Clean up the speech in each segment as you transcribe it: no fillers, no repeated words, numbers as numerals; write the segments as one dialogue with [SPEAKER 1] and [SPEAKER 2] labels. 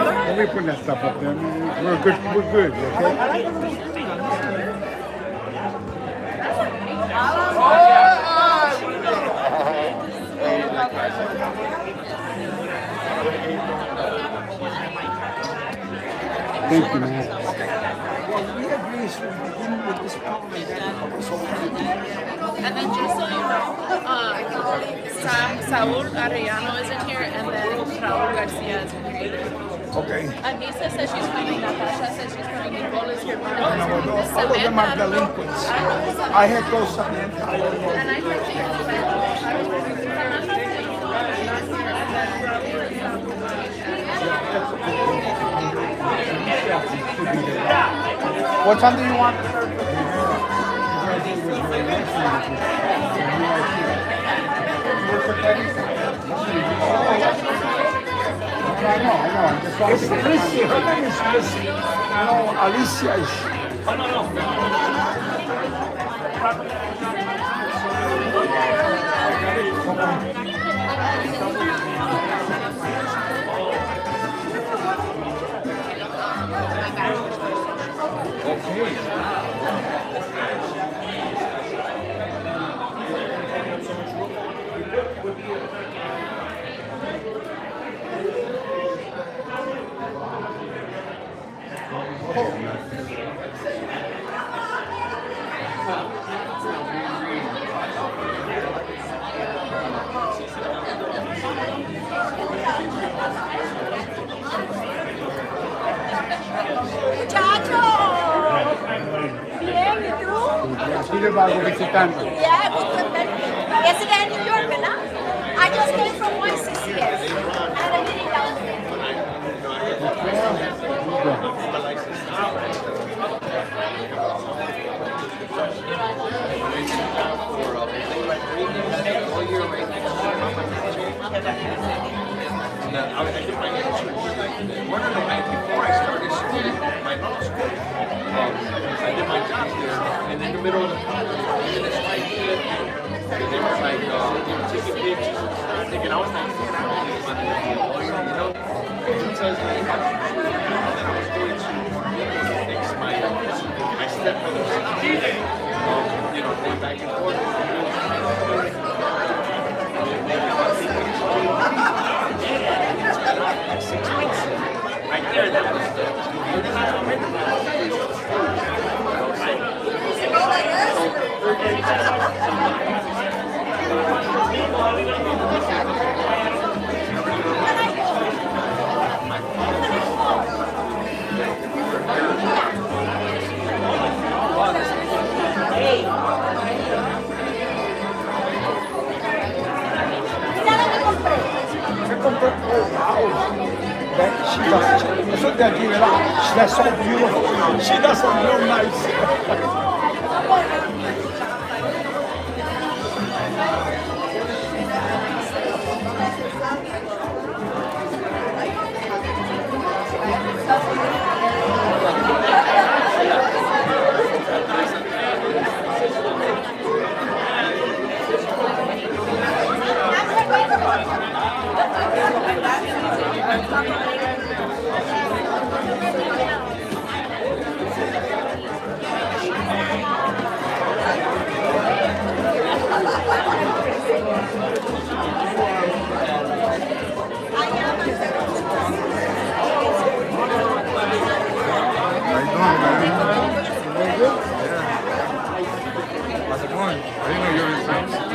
[SPEAKER 1] Let me put that stuff up there. We're good. We're good. Okay. Thank you, man.
[SPEAKER 2] We agree to begin with this problem and then
[SPEAKER 3] And then just so you know, Saul Arellano isn't here, and then Raul Garcia isn't here.
[SPEAKER 2] Okay.
[SPEAKER 3] Anissa says she's coming, Natasha says she's coming, Nicole is here.
[SPEAKER 2] All of them are delinquents. I had those Samantha.
[SPEAKER 3] And I heard
[SPEAKER 2] What time do you want?
[SPEAKER 1] I know. I just want
[SPEAKER 2] It's Alicia. Her name is Alicia. No, Alicia is.
[SPEAKER 1] Peter va visitando.
[SPEAKER 4] Yeah, yesterday in New York, ¿verdad? I just came from YCCS. I had a meeting down there.
[SPEAKER 5] One of the nights before I started my law school, I did my job there, and in the middle of the this light hit, and they were like, taking pictures and stuff, thinking I was like, man, I don't think I'm going to be a lawyer, you know? He tells me that I was going to fix my stepmother's you know, going back and forth. Like 6 weeks. Right there, that was
[SPEAKER 2] That's so beautiful. She does look real nice.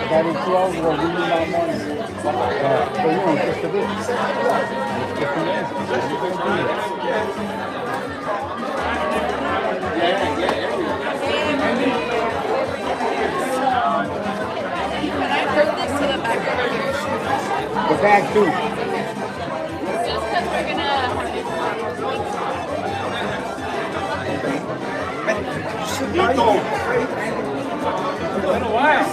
[SPEAKER 1] About in 2 hours, we're leaving our morning. So, you know, just a bit. Just a
[SPEAKER 3] Can I bring this to the back of our ears?
[SPEAKER 1] The bag, too.
[SPEAKER 3] Just because we're going to...
[SPEAKER 2] It's been a while.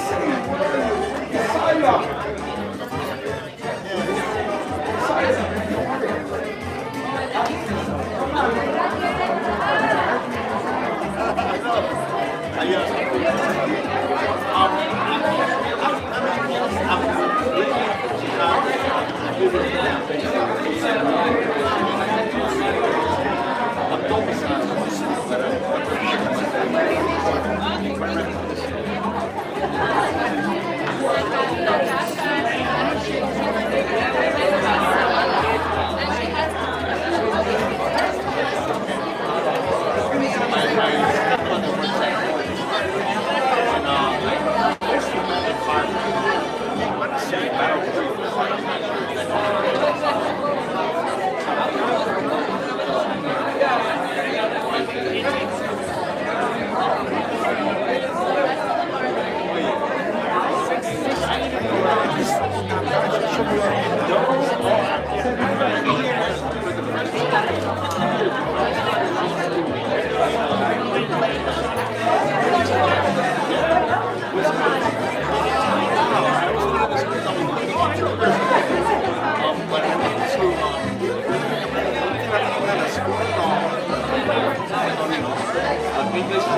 [SPEAKER 5] No,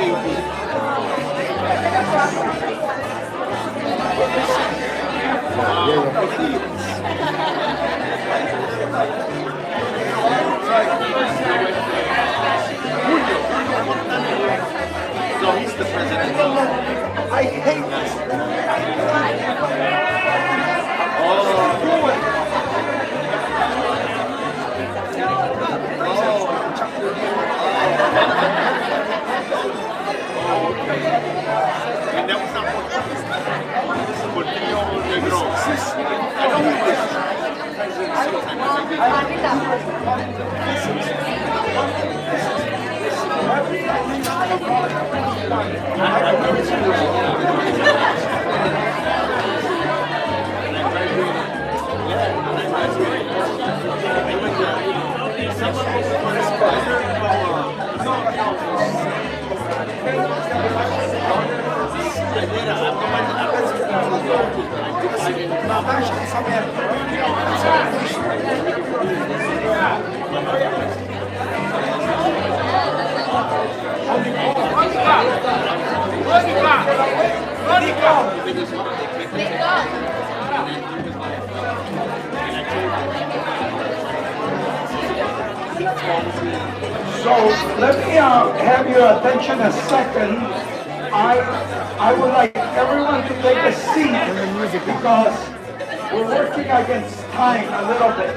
[SPEAKER 5] he's the president.
[SPEAKER 2] I hate this.
[SPEAKER 5] And that was not Portillo Negro. I know he was president
[SPEAKER 2] So let me have your attention a second. I would like everyone to take a seat because we're working against time a little bit.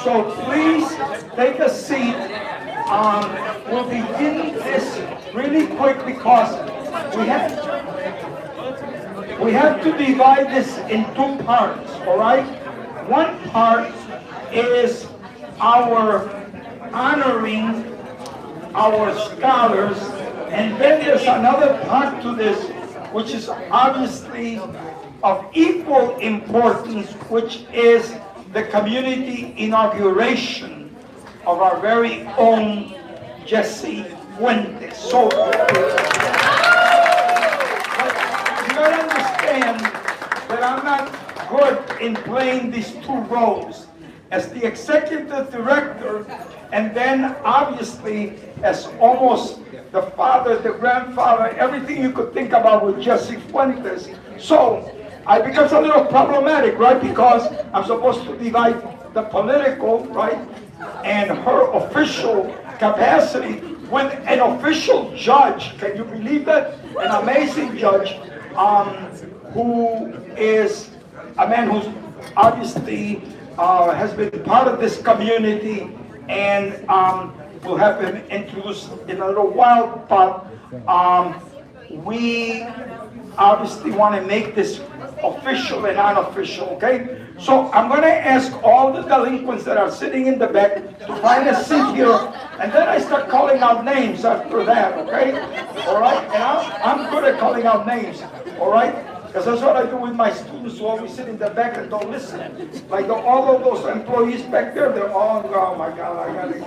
[SPEAKER 2] So please take a seat. We'll begin this really quick because we have to divide this in two parts, all right? One part is our honoring our scholars, and then there's another part to this which is obviously of equal importance, which is the community inauguration of our very own Jesse Fuentes. So you gotta understand that I'm not good in playing these two roles as the executive director, and then obviously as almost the father, the grandfather, everything you could think about with Jesse Fuentes. So I becomes a little problematic, right? Because I'm supposed to divide the political, right, and her official capacity when an official judge, can you believe that? An amazing judge, who is a man who's obviously has been part of this community, and we'll have him introduced in a little while, but we obviously want to make this official and unofficial, okay? So I'm going to ask all the delinquents that are sitting in the back to find a seat here, and then I start calling out names after that, okay? All right? And I'm good at calling out names, all right? Because that's what I do with my students who always sit in the back and don't listen. Like all of those employees back there, they're all, oh my God, I got it.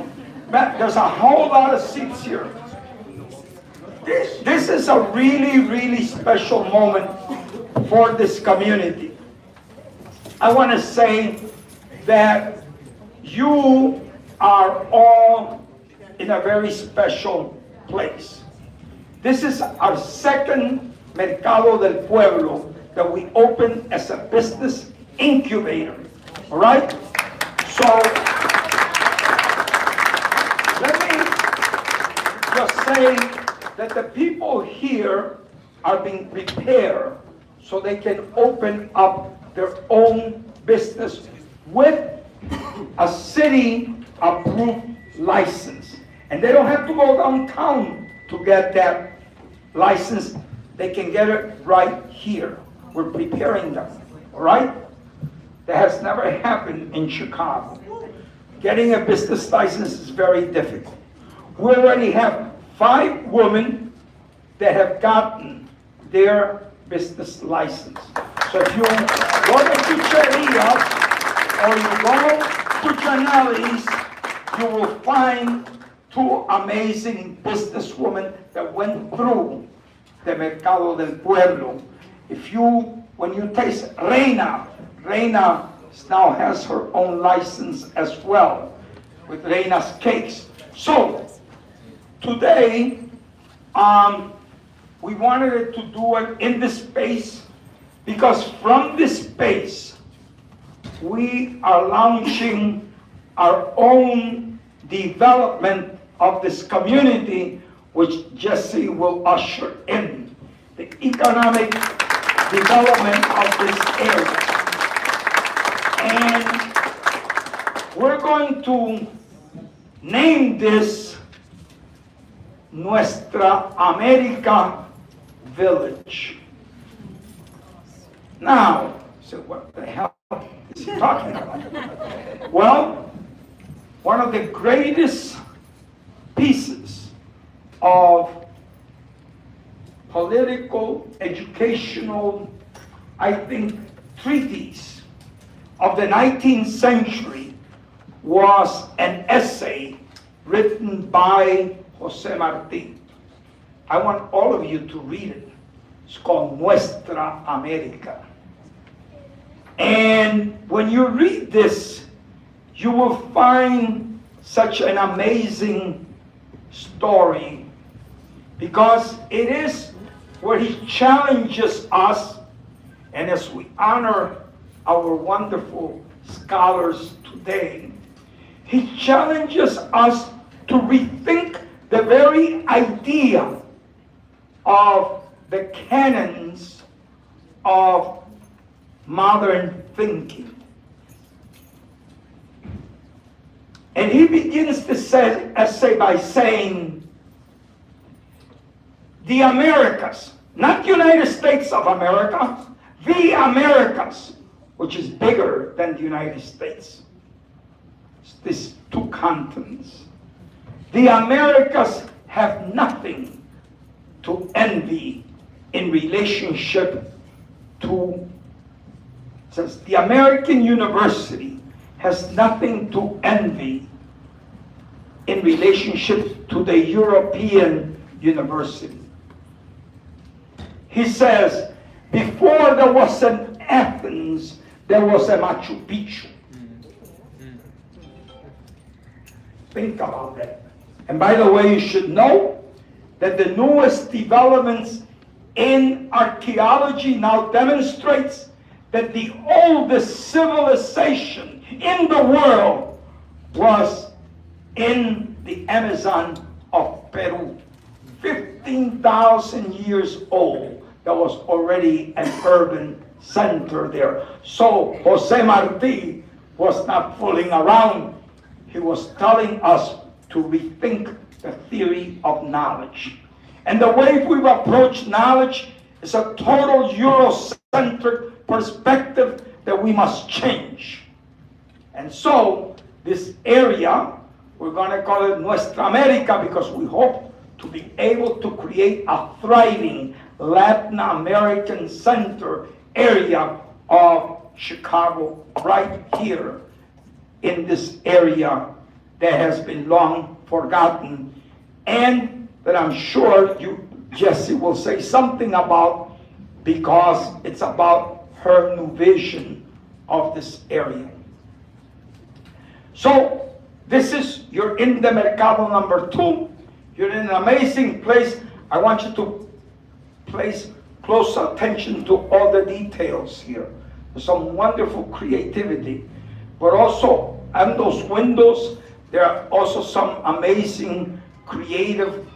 [SPEAKER 2] Man, there's a whole lot of seats here. This is a really, really special moment for this community. I want to say that you are all in a very special place. This is our second Mercado del Pueblo that we opened as a business incubator. All right? So let me just say that the people here are being prepared so they can open up their own business with a city approved license. And they don't have to go downtown to get that license. They can get it right here. We're preparing them, all right? That has never happened in Chicago. Getting a business license is very difficult. We already have 5 women that have gotten their business license. So if you go to Chucherias or you go to Janelli's, you will find 2 amazing businesswomen that went through the Mercado del Pueblo. When you taste Reina now has her own license as well with Reina's Cakes. So today, we wanted it to do it in this space because from this space, we are launching our own development of this community, which Jesse will usher in the economic development of this area. And we're going to name this Nuestra America Village. Now, so what the hell is he talking about? Well, one of the greatest pieces of political, educational, I think, treatise of the 19th century was an essay written by Jose Marti. I want all of you to read it. It's called Nuestra America. And when you read this, you will find such an amazing story because it is where he challenges us, and as we honor our wonderful scholars today, he challenges us to rethink the very idea of the canons of modern thinking. And he begins this essay by saying, the Americas, not United States of America, the Americas, which is bigger than the United States. It's these two continents. The Americas have nothing to envy in relationship to, says the American university has nothing to envy in relationship to the European university. He says, before there was an Athens, there was a Machu Picchu. Think about that. And by the way, you should know that the newest developments in archaeology now demonstrates that the oldest civilization in the world was in the Amazon of Peru. 15,000 years old. There was already an urban center there. So Jose Marti was not fooling around. He was telling us to rethink the theory of knowledge. And the way we've approached knowledge is a total Eurocentric perspective that we must change. And so this area, we're going to call it Nuestra America because we hope to be able to create a thriving Latin American center area of Chicago right here in this area that has been long forgotten and that I'm sure you, Jesse, will say something about because it's about her new vision of this area. So this is, you're in the Mercado number 2. You're in an amazing place. I want you to place close attention to all the details here. There's some wonderful creativity. But also, on those windows, there are also some amazing creative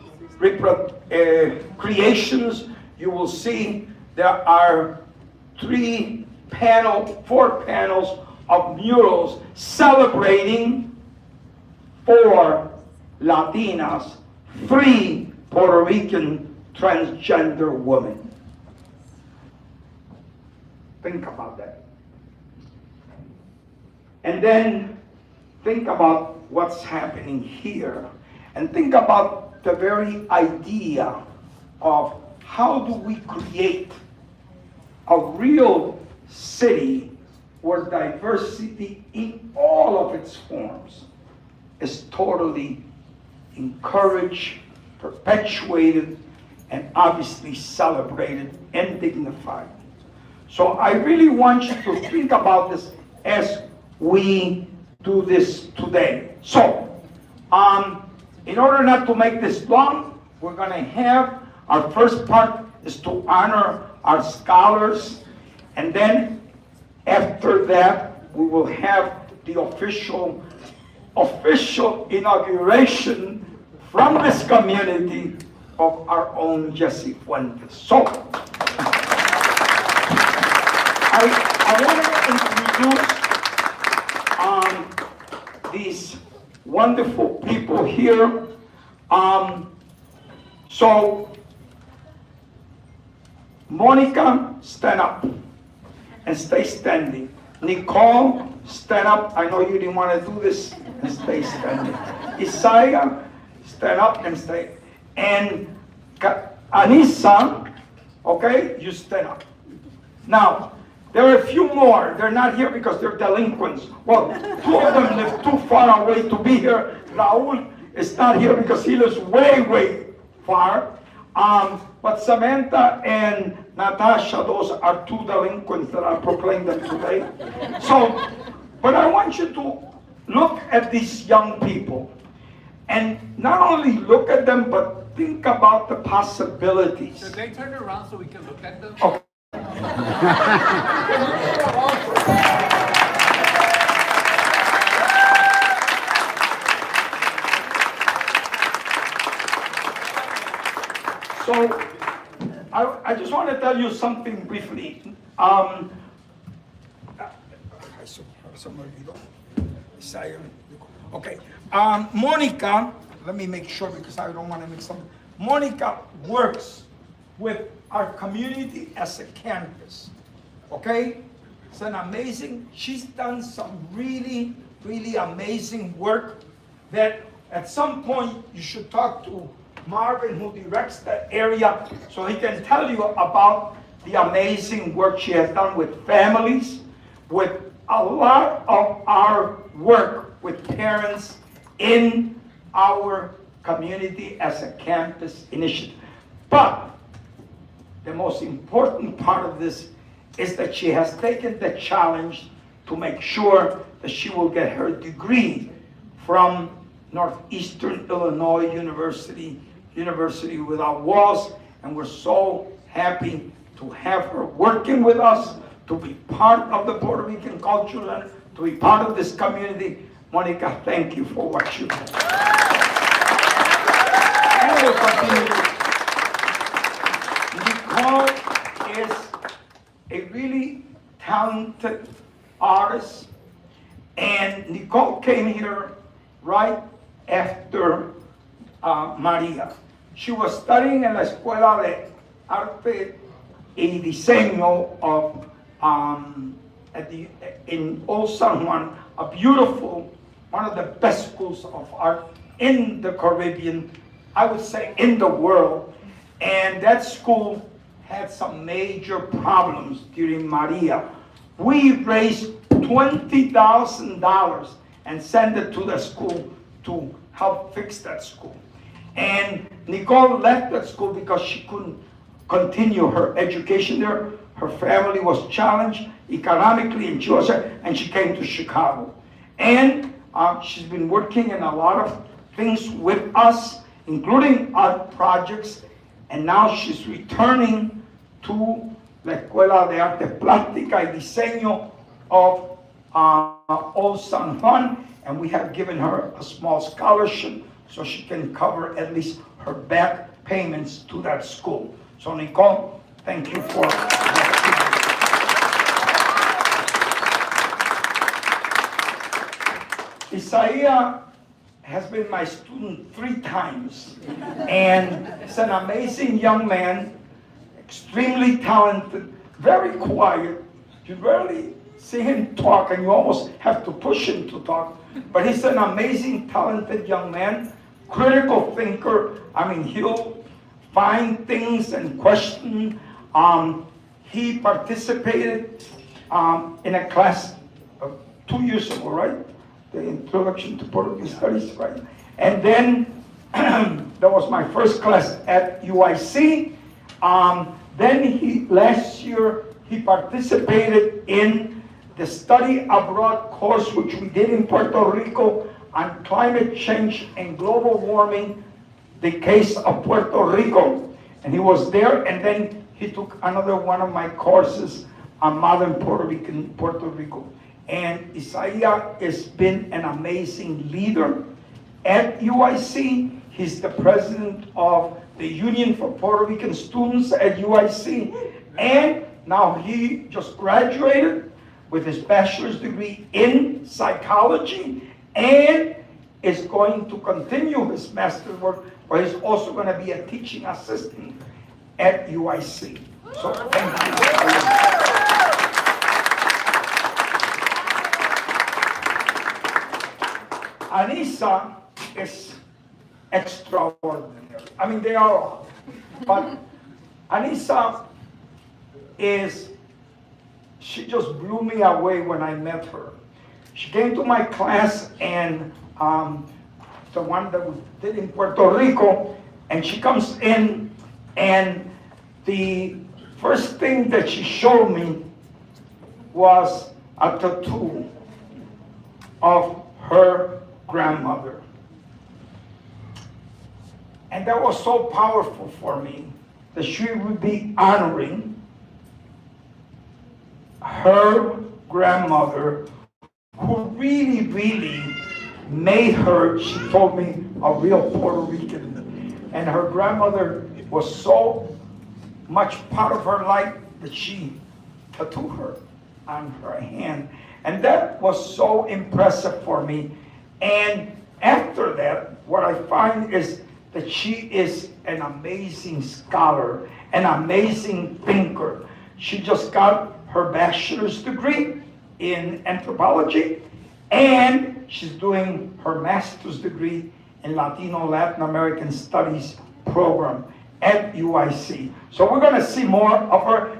[SPEAKER 2] creations. You will see there are 4 panels of murals celebrating 4 Latinas, 3 Puerto Rican transgender women. Think about that. And then think about what's happening here. And think about the very idea of how do we create a real city where diversity in all of its forms is totally encouraged, perpetuated, and obviously celebrated and dignified. So I really want you to think about this as we do this today. So, in order not to make this long, we're going to have Our first part is to honor our scholars, and then after that, we will have the official inauguration from this community of our own Jesse Fuentes. So, I want to introduce these wonderful people here. So, Monica, stand up and stay standing. Nicole, stand up. I know you didn't want to do this, and stay standing. Isaiah, stand up and stay. And Anissa, okay, you stand up. Now, there are a few more. They're not here because they're delinquents. Well, two of them live too far away to be here. Raul is not here because he lives way, way far. But Samantha and Natasha, those are two delinquents that I proclaimed them today. So, but I want you to look at these young people and not only look at them, but think about the possibilities.
[SPEAKER 5] Should they turn around so we can look at them?
[SPEAKER 2] Okay. So, I just want to tell you something briefly. Okay. Monica, let me make sure because I don't want to mix something. Monica works with our community as a campus. Okay? It's an amazing, she's done some really, really amazing work that at some point you should talk to Marvin, who directs that area, so he can tell you about the amazing work she has done with families, with a lot of our work with parents in our community as a campus initiative. But the most important part of this is that she has taken the challenge to make sure that she will get her degree from Northeastern Illinois University Without Walls, and we're so happy to have her working with us, to be part of the Puerto Rican culture, and to be part of this community. Monica, thank you for what you do. And we'll continue. Nicole is a really talented artist, and Nicole came here right after Maria. She was studying en la Escuela de Arte y Diseño of in Old San Juan, a beautiful, one of the best schools of art in the Caribbean, I would say in the world. And that school had some major problems during Maria. We raised $20,000 and sent it to the school to help fix that school. And Nicole left that school because she couldn't continue her education there. Her family was challenged economically in Georgia, and she came to Chicago. And she's been working in a lot of things with us, including art projects, and now she's returning to la Escuela de Arte Plástica y Diseño of Old San Juan, and we have given her a small scholarship so she can cover at least her back payments to that school. So Nicole, thank you for Isaiah has been my student 3 times, and he's an amazing young man, extremely talented, very quiet. You rarely see him talk, and you almost have to push him to talk. But he's an amazing, talented young man, critical thinker. I mean, he'll find things and question. He participated in a class 2 years ago, right? The Introduction to Puerto Rican Studies, right? And then that was my first class at UIC. Then last year he participated in the study abroad course which we did in Puerto Rico on climate change and global warming, the case of Puerto Rico. And he was there, and then he took another one of my courses on modern Puerto Rico. And Isaiah has been an amazing leader at UIC. He's the president of the Union for Puerto Rican Students at UIC. And now he just graduated with his bachelor's degree in psychology and is going to continue his master's work, but he's also going to be a teaching assistant at UIC. So thank you. Anissa is extraordinary. I mean, they are all. But Anissa she just blew me away when I met her. She came to my class, and the one that we did in Puerto Rico, and she comes in, and the first thing that she showed me was a tattoo of her grandmother. And that was so powerful for me that she would be honoring her grandmother, who really, really made her, she told me, a real Puerto Rican. And her grandmother was so much part of her life that she tattooed her on her hand. And that was so impressive for me. And after that, what I find is that she is an amazing scholar, an amazing thinker. She just got her bachelor's degree in anthropology, and she's doing her master's degree in Latin American Studies program at UIC. So we're going to see more of her.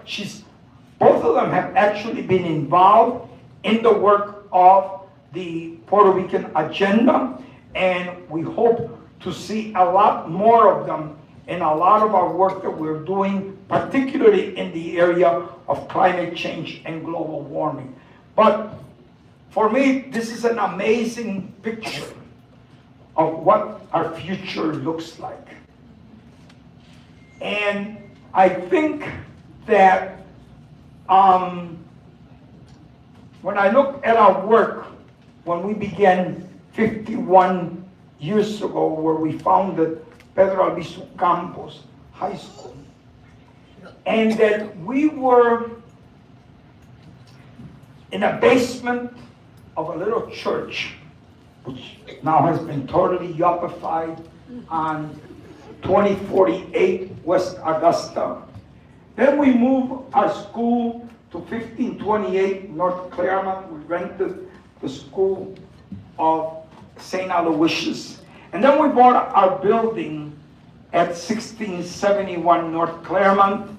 [SPEAKER 2] Both of them have actually been involved in the work of the Puerto Rican agenda, and we hope to see a lot more of them in a lot of our work that we're doing, particularly in the area of climate change and global warming. But for me, this is an amazing picture of what our future looks like. And I think that when I look at our work, when we began 51 years ago, where we founded Pedro Albizu Campos High School, and that we were in a basement of a little church, which now has been totally yuppified on 2048 West Augusta. Then we moved our school to 1528 North Claremont. We rented the school of St. Aloysius. And then we bought our building at 1671 North Claremont.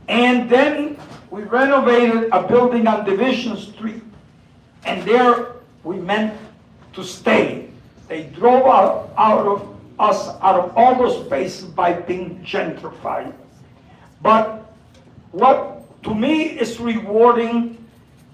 [SPEAKER 2] And then we renovated a building on Division Street. And there we meant to stay. They drove us out of all those spaces by being gentrified. But what to me is rewarding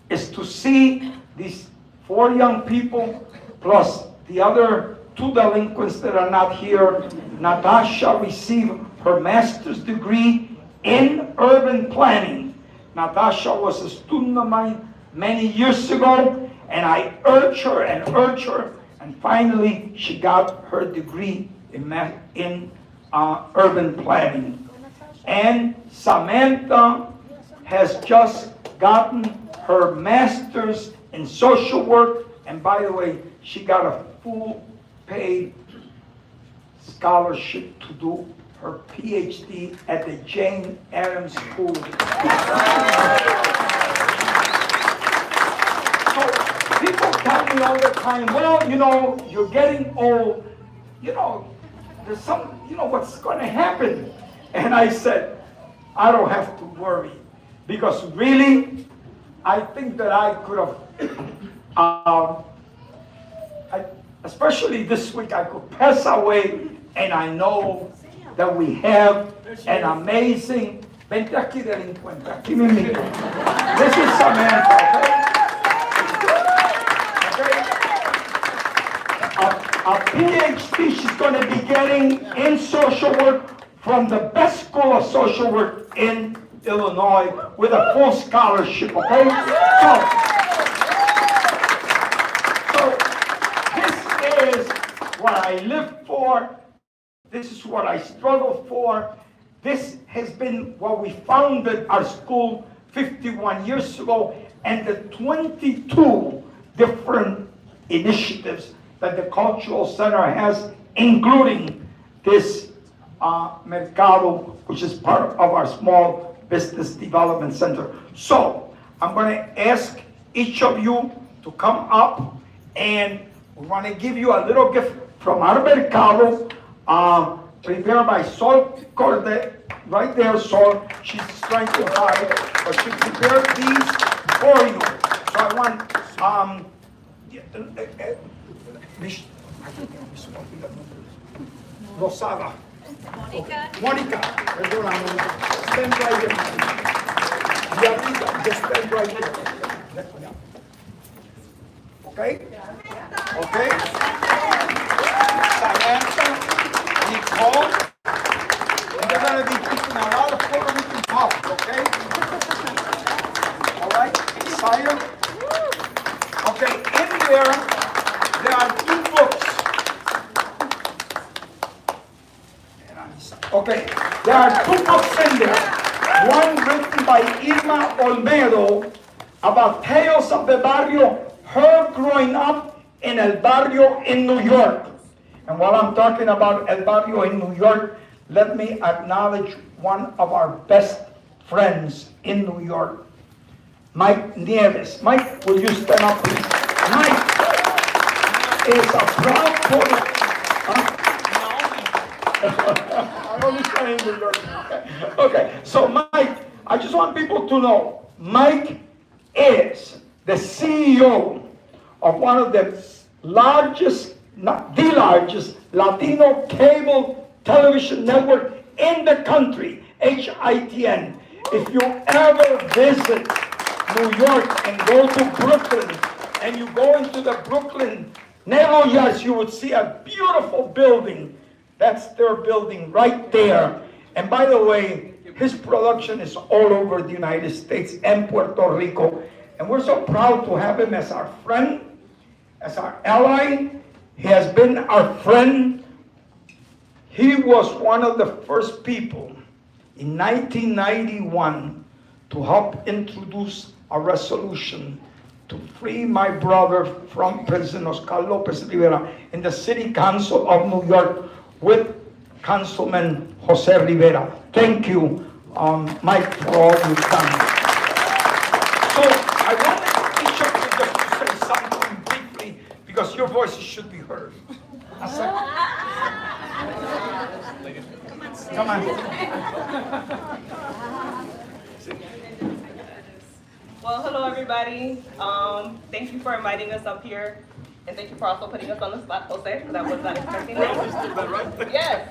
[SPEAKER 2] is to see these 4 young people plus the other 2 delinquents that are not here. Natasha received her master's degree in urban planning. Natasha was a student of mine many years ago, and I urged her, and finally she got her degree in urban planning. And Samantha has just gotten her master's in social work, and by the way, she got a full paid scholarship to do her PhD at the Jane Addams School. So people tell me all the time, well, you're getting old, there's some, what's going to happen? And I said, I don't have to worry, because really, I think that I could have, especially this week, I could pass away, and I know that we have an amazing, vente aquí delincuente, aquí mismo. This is Samantha, okay? A PhD she's going to be getting in social work from the best school of social work in Illinois with a full scholarship, okay? So this is what I live for. This is what I struggle for. This has been what we founded our school 51 years ago, and the 22 different initiatives that the Cultural Center has, including this Mercado, which is part of our Small Business Development Center. So I'm going to ask each of you to come up, and we want to give you a little gift from our Mercado, prepared by Sol Cordet, right there, Sol. She's trying to hide, but she prepared these for you. So I want, Rosada. Monica, perdóname. Stand right here. Diablita, just stand right here. Okay? Okay? Samantha, Nicole, and they're going to be teaching a lot of Puerto Rican talk, okay? All right? Sire? Okay, in there are 2 books. Okay, there are 2 books in there. One written by Irma Olmedo about tales of the barrio, her growing up in El Barrio in New York. And while I'm talking about El Barrio in New York, let me acknowledge one of our best friends in New York, Mike Nieves. Mike, will you stand up, please? Mike is a proud Puerto I'm only saying New York. Okay, so Mike, I just want people to know, Mike is the CEO of one of the largest, not the largest, Latino cable television network in the country, HITN. If you ever visit New York and go to Brooklyn, and you go into the Brooklyn Narrow Yards, you would see a beautiful building. That's their building right there. And by the way, his production is all over the United States and Puerto Rico. And we're so proud to have him as our friend, as our ally. He has been our friend. He was one of the first people in 1991 to help introduce a resolution to free my brother from prison, Oscar Lopez Rivera, in the City Council of New York with Councilman Jose Rivera. Thank you, Mike, for all you've done. So I wanted each of you just to say something briefly, because your voices should be heard. Come on.
[SPEAKER 6] Well, hello everybody. Thank you for inviting us up here, and thank you for also putting us on the spot, Jose, because I was not expecting that. Yes.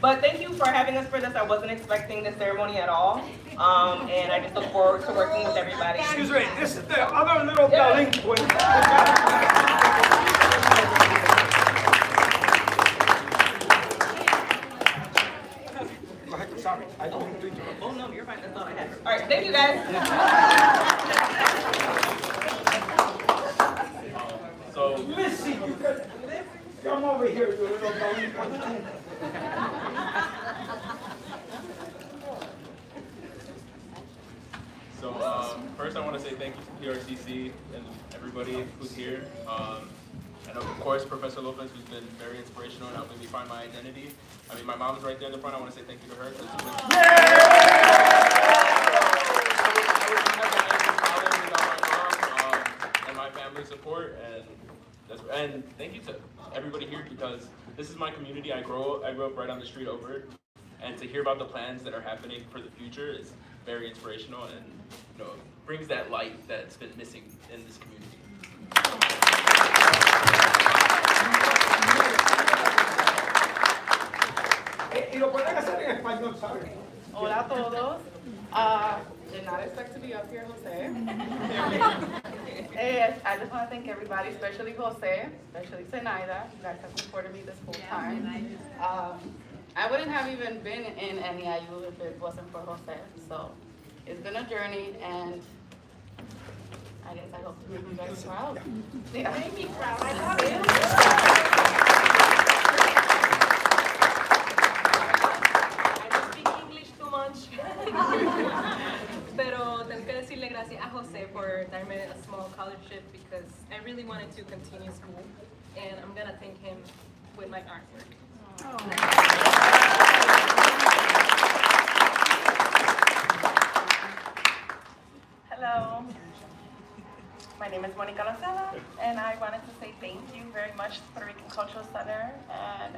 [SPEAKER 6] But thank you for having us for this. I wasn't expecting this ceremony at all, and I just look forward to working with everybody.
[SPEAKER 2] Excuse me, this is the other little delinquent. Sorry, I don't mean to interrupt.
[SPEAKER 6] Oh no, you're fine. That's all I had. All right, thank you guys.
[SPEAKER 5] So,
[SPEAKER 2] Listen, you could come over here, you little delinquent.
[SPEAKER 5] first I want to say thank you to PRCC and everybody who's here. And of course, Professor Lopez, who's been very inspirational in helping me find my identity. I mean, my mom's right there in the front. I want to say thank you to her. And my family support, and thank you to everybody here, because this is my community. I grew up right on the street over it, and to hear about the plans that are happening for the future is very inspirational, and brings that light that's been missing in this community.
[SPEAKER 6] Hola a todos. Did not expect to be up here, Jose. I just want to thank everybody, especially Jose, especially Zenaida. You guys have supported me this whole time.
[SPEAKER 7] I wouldn't have even been in NEIU if it wasn't for Jose. So it's been a journey, and I guess I hope to make you guys proud. Yeah.
[SPEAKER 3] Make me proud. I love it.
[SPEAKER 8] I don't speak English too much. Pero tengo que decirle gracias a Jose por darme a small scholarship because I really wanted to continue school, and I'm gonna thank him with my artwork.
[SPEAKER 6] Hello. My name is Monica Lozada, and I wanted to say thank you very much to Puerto Rican Cultural Center and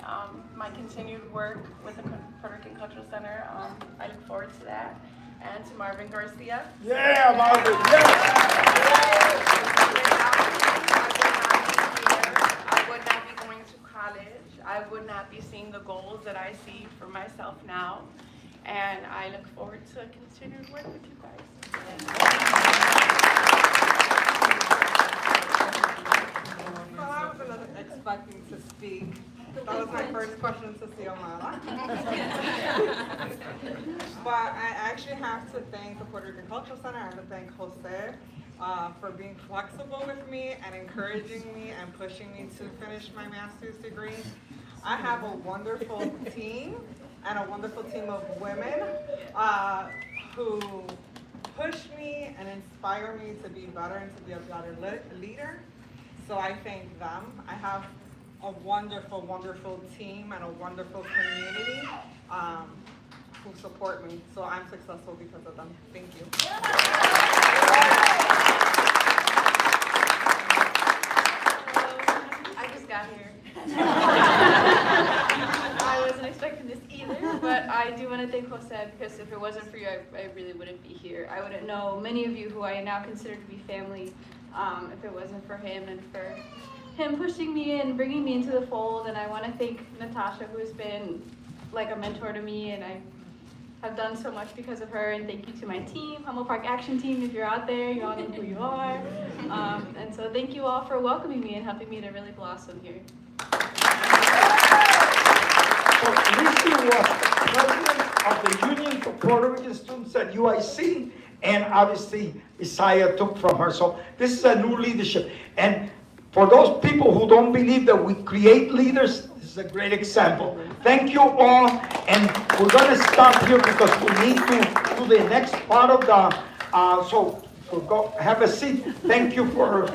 [SPEAKER 6] my continued work with the Puerto Rican Cultural Center. I look forward to that. And to Marvin Garcia.
[SPEAKER 2] Yeah, Marvin,
[SPEAKER 6] I would not be going to college. I would not be seeing the goals that I see for myself now. And I look forward to continued work with you guys.
[SPEAKER 9] Well, I wasn't expecting to speak. That was my first question to Xiomara. But I actually have to thank the Puerto Rican Cultural Center. I have to thank Jose for being flexible with me and encouraging me and pushing me to finish my master's degree. I have a wonderful team and a wonderful team of women who push me and inspire me to be better and to be a better leader. So I thank them. I have a wonderful, wonderful team and a wonderful community who support me. So I'm successful because of them. Thank you.
[SPEAKER 3] I just got here. I wasn't expecting this either, but I do want to thank Jose because if it wasn't for you, I really wouldn't be here. I wouldn't know many of you who I now consider to be family if it wasn't for him and for him pushing me in, bringing me into the fold. And I want to thank Natasha, who has been like a mentor to me, and I have done so much because of her. And thank you to my team, Humboldt Park Action Team. If you're out there, you all know who you are. And so thank you all for welcoming me and helping me to really blossom here.
[SPEAKER 2] So Lizzie was president of the Union for Puerto Rican Students at UIC, and obviously Isaiah took from her. So this is a new leadership. And for those people who don't believe that we create leaders, this is a great example. Thank you all, and we're going to stop here because we need to do the next part of the, so we'll go have a seat. Thank you for